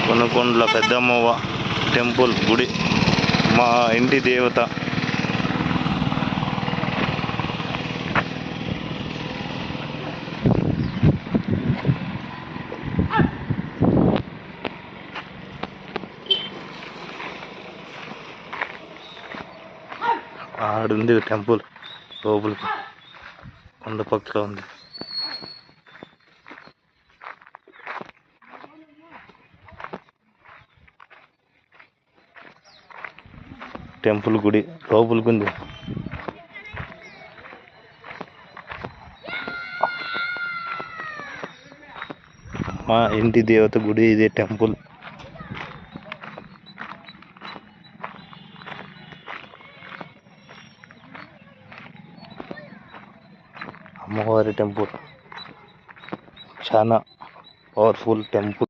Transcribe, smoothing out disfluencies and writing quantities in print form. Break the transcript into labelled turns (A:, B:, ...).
A: కొనుకొండ్ల పెద్దమ్మవ్వ temple గుడి, మా ఇంటి దేవత. ఆడుంది టెంపుల్, లోపలికి కొండ పక్కన ఉంది. టెంపుల్ గుడి లోపలికి ఉంది. మా ఇంటి దేవత గుడి ఇదే టెంపుల్. అమ్మవారి టెంపుల్ చాలా పవర్ఫుల్ టెంపుల్.